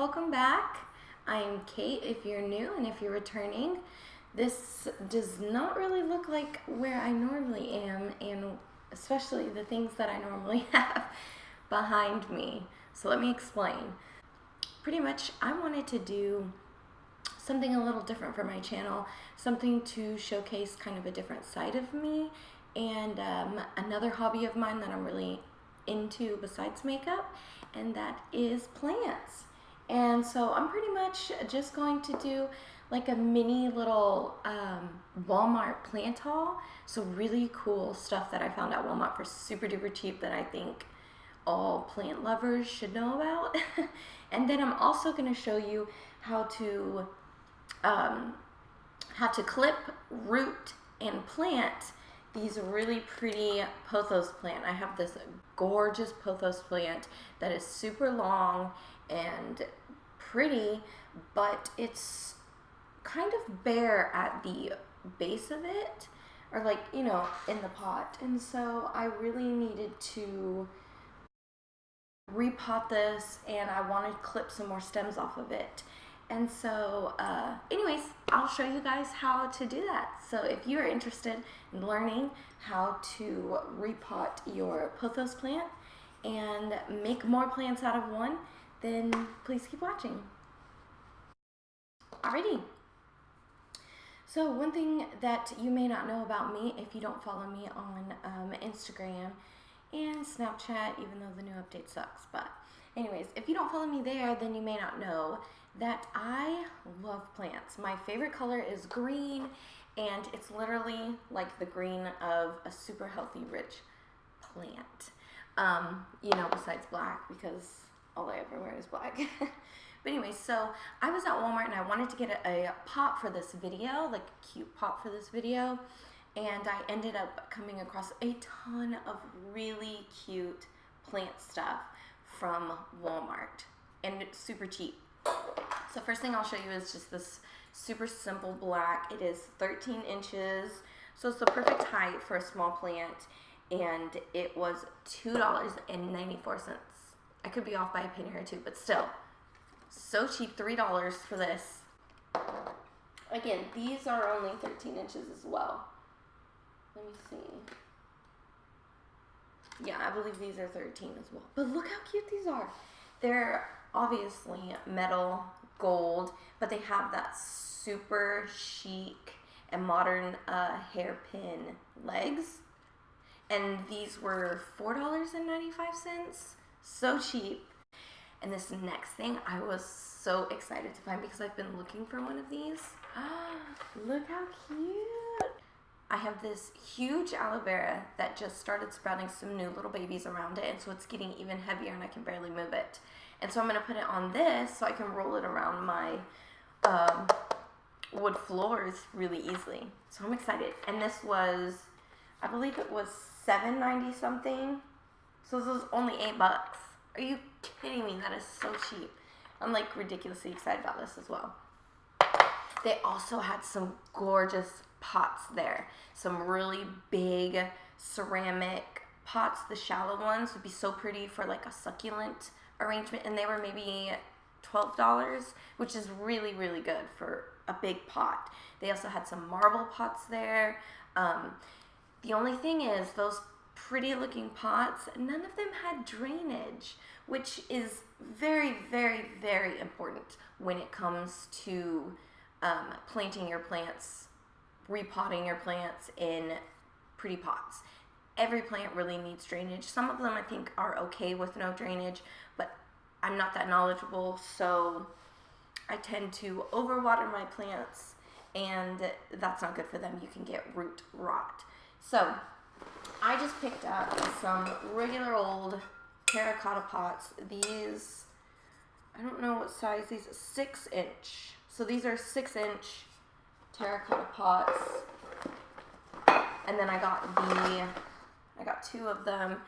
welcome back. I'm Kate if you're new, and if you're returning. This does not really look like where I normally am, and especially the things that I normally have behind me. So let me explain. Pretty much I wanted to do something a little different for my channel, something to showcase kind of a different side of me, and another hobby of mine that I'm really into besides makeup, and that is plants. And so I'm pretty much just going to do like a mini little Walmart plant haul. So really cool stuff that I found at Walmart for super duper cheap that I think all plant lovers should know about. And then I'm also going to show you how to clip, root, and plant these really pretty pothos plant. I have this gorgeous pothos plant that is super long and pretty, but it's kind of bare at the base of it, or like, you know, in the pot. And so I really needed to repot this, and I wanted to clip some more stems off of it. And so anyways, I'll show you guys how to do that. So if you're interested in learning how to repot your pothos plant and make more plants out of one, then please keep watching. Alrighty. So one thing that you may not know about me if you don't follow me on Instagram and Snapchat, even though the new update sucks, but anyways, if you don't follow me there, then you may not know that I love plants. My favorite color is green, and it's literally like the green of a super healthy, rich plant. You know, besides black, because all I ever wear is black. But anyway, so I was at Walmart and I wanted to get a pot for this video, like a cute pot for this video. And I ended up coming across a ton of really cute plant stuff from Walmart, and it's super cheap. So first thing I'll show you is just this super simple black. It is 13 inches, so it's the perfect height for a small plant, and it was $2.94. I could be off by a penny or two, but still, so cheap. $3 for this. Again, these are only 13 inches as well. Let me see. Yeah, I believe these are 13 as well. But look how cute these are. They're obviously metal gold, but they have that super chic and modern hairpin legs. And these were $4.95. So cheap. And this next thing I was so excited to find because I've been looking for one of these. Look how cute. I have this huge aloe vera that just started sprouting some new little babies around it, and so it's getting even heavier and I can barely move it. And so I'm going to put it on this so I can roll it around my wood floors really easily. So I'm excited. And this was, I believe it was $7.90 something. So this was only $8. Are you kidding me? That is so cheap. I'm like ridiculously excited about this as well. They also had some gorgeous pots there. Some really big ceramic pots. The shallow ones would be so pretty for like a succulent arrangement, and they were maybe $12, which is really, really good for a big pot. They also had some marble pots there. The only thing is those pretty looking pots, none of them had drainage, which is very, very, very important when it comes to planting your plants, repotting your plants in pretty pots. Every plant really needs drainage. Some of them I think are okay with no drainage, but I'm not that knowledgeable, so I tend to overwater my plants, and that's not good for them. You can get root rot. So I just picked up some regular old terracotta pots. These, I don't know what size these are, 6-inch. So these are 6-inch terracotta pots. And then I got 2 of them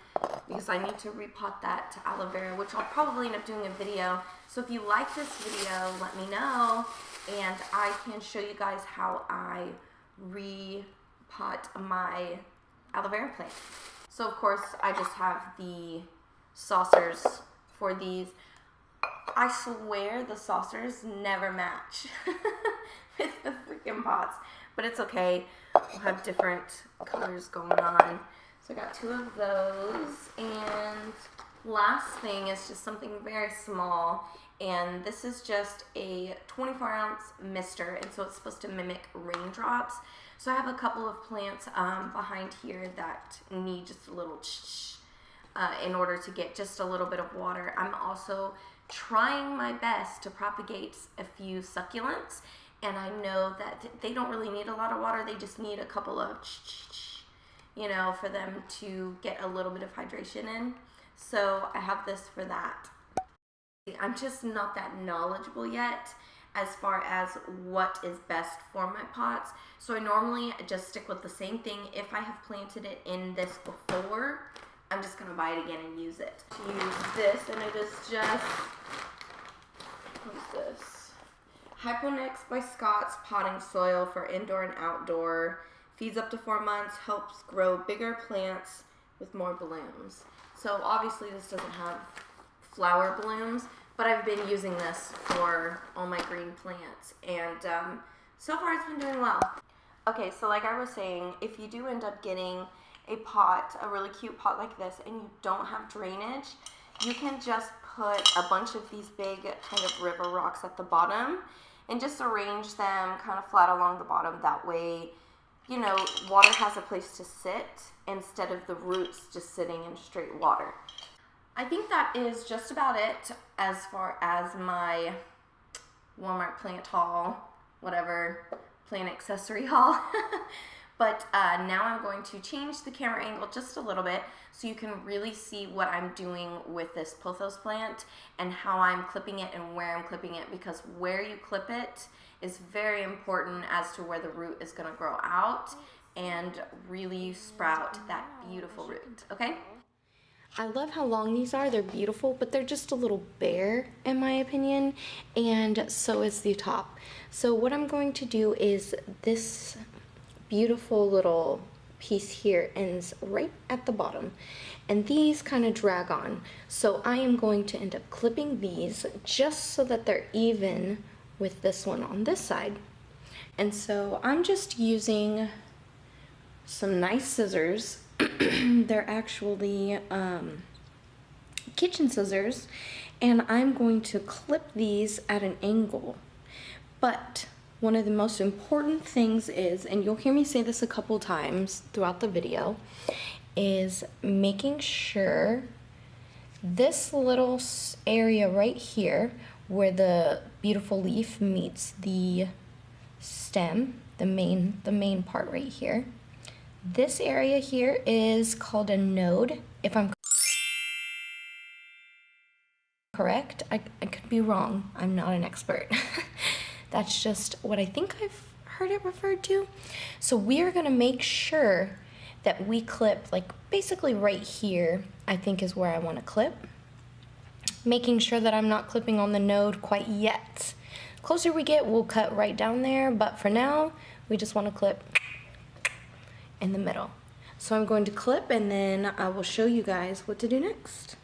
because I need to repot that aloe vera, which I'll probably end up doing a video. So if you like this video, let me know, and I can show you guys how I repot my aloe vera plant. So of course I just have the saucers for these. I swear the saucers never match with the freaking pots, but it's okay. We'll have different colors going on. So I got 2 of those, and last thing is just something very small, and this is just a 24-ounce mister, and so it's supposed to mimic raindrops. So I have a couple of plants behind here that need just a little in order to get just a little bit of water. I'm also trying my best to propagate a few succulents, and I know that they don't really need a lot of water. They just need a couple of you know, for them to get a little bit of hydration in. So I have this for that. I'm just not that knowledgeable yet as far as what is best for my pots. So I normally just stick with the same thing. If I have planted it in this before, I'm just gonna buy it again and use it. To use this, and it is just, what's this? Hyponex by Scott's potting soil for indoor and outdoor. Feeds up to 4 months, helps grow bigger plants with more blooms. So obviously this doesn't have flower blooms, but I've been using this for all my green plants, and so far it's been doing well. Okay, so like I was saying, if you do end up getting a pot, a really cute pot like this, and you don't have drainage, you can just put a bunch of these big kind of river rocks at the bottom and just arrange them kind of flat along the bottom. That way, you know, water has a place to sit instead of the roots just sitting in straight water. I think that is just about it as far as my Walmart plant haul, whatever, plant accessory haul. But now I'm going to change the camera angle just a little bit so you can really see what I'm doing with this Pothos plant and how I'm clipping it and where I'm clipping it, because where you clip it is very important as to where the root is going to grow out and really sprout that beautiful root, okay? I love how long these are. They're beautiful, but they're just a little bare in my opinion, and so is the top. So what I'm going to do is this beautiful little piece here ends right at the bottom, and these kind of drag on. So I am going to end up clipping these just so that they're even with this one on this side. And so I'm just using some nice scissors. They're actually kitchen scissors, and I'm going to clip these at an angle. But one of the most important things is, and you'll hear me say this a couple times throughout the video, is making sure this little area right here where the beautiful leaf meets the stem, the main part right here. This area here is called a node, if I'm correct. I could be wrong. I'm not an expert. That's just what I think I've heard it referred to. So we are gonna make sure that we clip, like basically right here, I think is where I wanna clip. Making sure that I'm not clipping on the node quite yet. Closer we get, we'll cut right down there, but for now, we just wanna clip in the middle. So I'm going to clip, and then I will show you guys what to do next.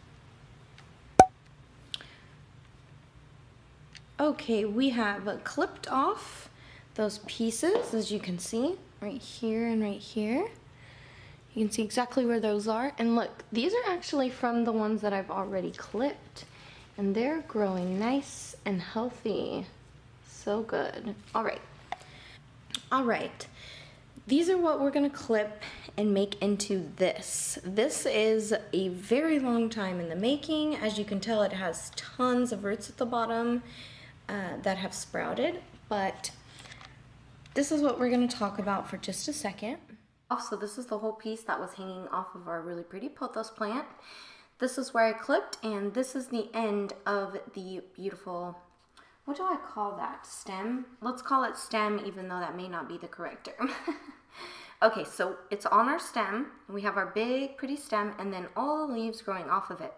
Okay, we have clipped off those pieces, as you can see, right here and right here. You can see exactly where those are. And look, these are actually from the ones that I've already clipped, and they're growing nice and healthy. So good. All right. These are what we're gonna clip and make into this. This is a very long time in the making. As you can tell, it has tons of roots at the bottom that have sprouted, but this is what we're gonna talk about for just a second. So this is the whole piece that was hanging off of our really pretty pothos plant. This is where I clipped, and this is the end of the beautiful, what do I call that, stem? Let's call it stem, even though that may not be the correct term. Okay, so it's on our stem. We have our big, pretty stem, and then all the leaves growing off of it.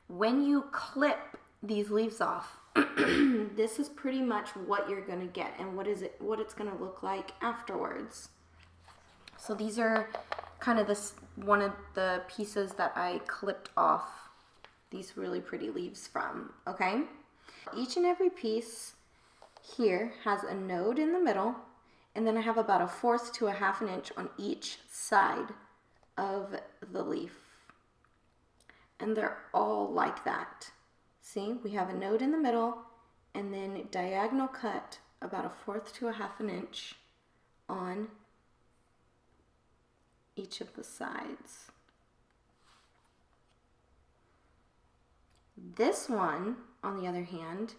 When you clip these leaves off, this is pretty much what you're gonna get, and what it's gonna look like afterwards. So these are kind of one of the pieces that I clipped off these really pretty leaves from, okay? Each and every piece here has a node in the middle, and then I have about 1/4 to 1/2 inch on each side of the leaf. And they're all like that. See, we have a node in the middle, and then diagonal cut about 1/4 to 1/2 inch on each of the sides. This one, on the other hand,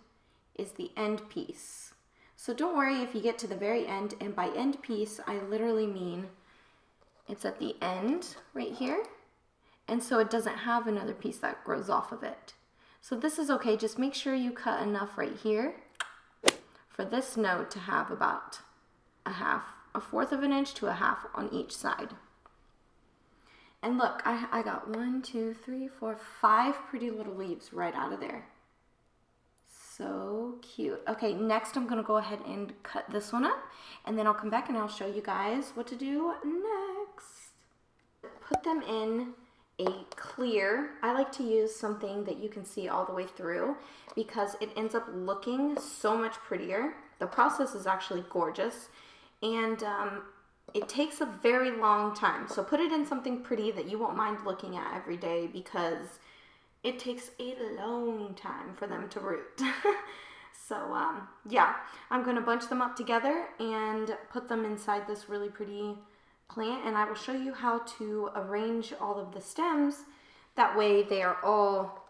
is the end piece. So don't worry if you get to the very end, and by end piece, I literally mean it's at the end right here, and so it doesn't have another piece that grows off of it. So this is okay, just make sure you cut enough right here for this node to have about 1/4 of an inch to 1/2 on each side. And look, I got 1, 2, 3, 4, 5 pretty little leaves right out of there. So cute. Okay, next I'm gonna go ahead and cut this one up, and then I'll come back and I'll show you guys what to do next. Put them in a clear. I like to use something that you can see all the way through because it ends up looking so much prettier. The process is actually gorgeous, and it takes a very long time. So put it in something pretty that you won't mind looking at every day because it takes a long time for them to root. So yeah, I'm gonna bunch them up together and put them inside this really pretty plant, and I will show you how to arrange all of the stems. That way they are all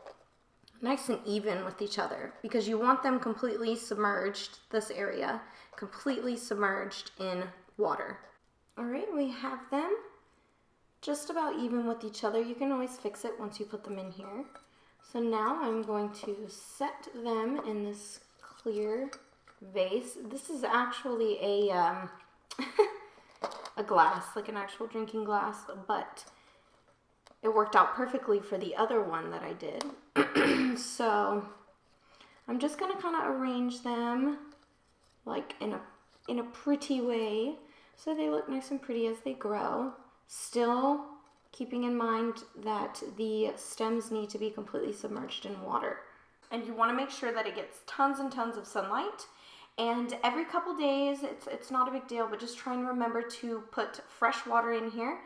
nice and even with each other, because you want them completely submerged, this area, completely submerged in water. All right, we have them just about even with each other. You can always fix it once you put them in here. So now I'm going to set them in this clear vase. This is actually a glass, like an actual drinking glass, but it worked out perfectly for the other one that I did. So I'm just gonna kind of arrange them like in a pretty way so they look nice and pretty as they grow, still keeping in mind that the stems need to be completely submerged in water. And you want to make sure that it gets tons and tons of sunlight. And every couple days, it's not a big deal, but just try and remember to put fresh water in here.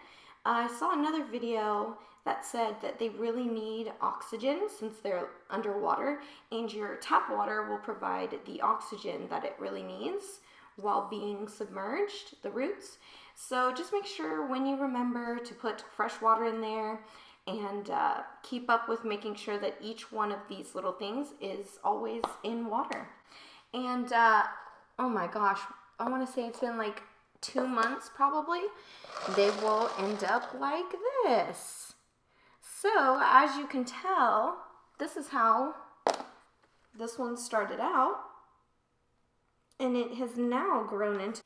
I saw another video that said that they really need oxygen since they're underwater, and your tap water will provide the oxygen that it really needs while being submerged, the roots. So just make sure when you remember to put fresh water in there, and keep up with making sure that each one of these little things is always in water. And oh my gosh, I want to say it's been like 2 months probably. They will end up like this. So as you can tell, this is how this one started out, and it has now grown into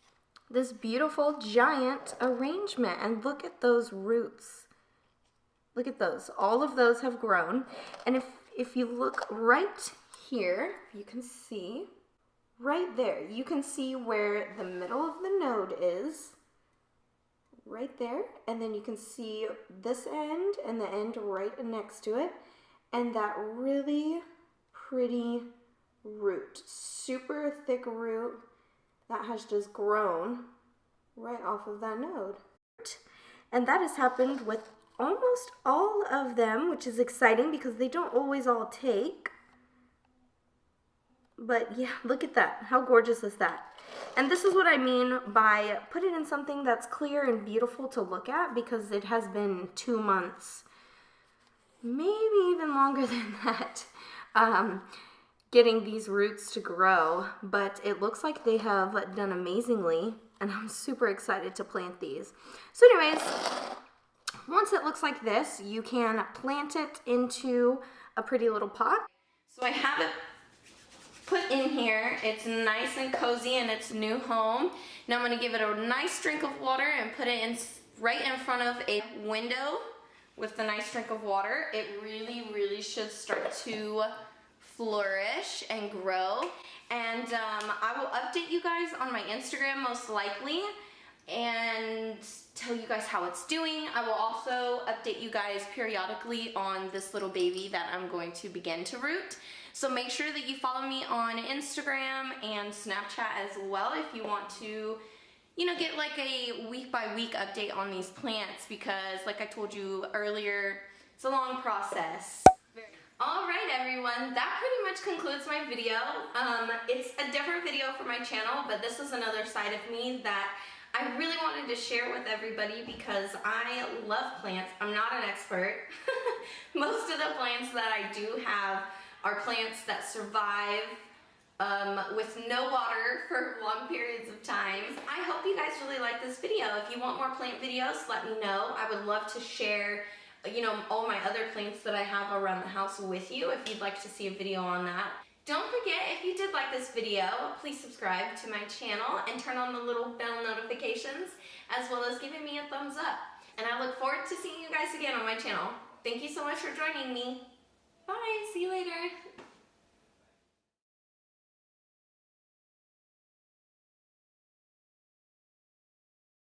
this beautiful giant arrangement. And look at those roots. Look at those. All of those have grown. And if you look right here, you can see right there, you can see where the middle of the node is, right there. And then you can see this end and the end right next to it. And that really pretty root, super thick root that has just grown right off of that node. And that has happened with almost all of them, which is exciting because they don't always all take. But yeah, look at that. How gorgeous is that? And this is what I mean by put it in something that's clear and beautiful to look at, because it has been 2 months, maybe even longer than that, getting these roots to grow. But it looks like they have done amazingly, and I'm super excited to plant these. So anyways, once it looks like this, you can plant it into a pretty little pot. So I have it put in here. It's nice and cozy in its new home. Now I'm gonna give it a nice drink of water and put it in right in front of a window with the nice drink of water. It really, really should start to flourish and grow. And I will update you guys on my Instagram most likely and tell you guys how it's doing. I will also update you guys periodically on this little baby that I'm going to begin to root. So make sure that you follow me on Instagram and Snapchat as well if you want to, you know, get like a week by week update on these plants, because like I told you earlier, it's a long process. Alright everyone, that pretty much concludes my video. It's a different video for my channel, but this is another side of me that I really wanted to share with everybody because I love plants. I'm not an expert. Most of the plants that I do have are plants that survive with no water for long periods of time. I hope you guys really like this video. If you want more plant videos, let me know. I would love to share, you know, all my other plants that I have around the house with you if you'd like to see a video on that. Don't forget, if you did like this video, please subscribe to my channel and turn on the little bell notifications, as well as giving me a thumbs up. And I look forward to seeing you guys again on my channel. Thank you so much for joining me. Bye, see you later.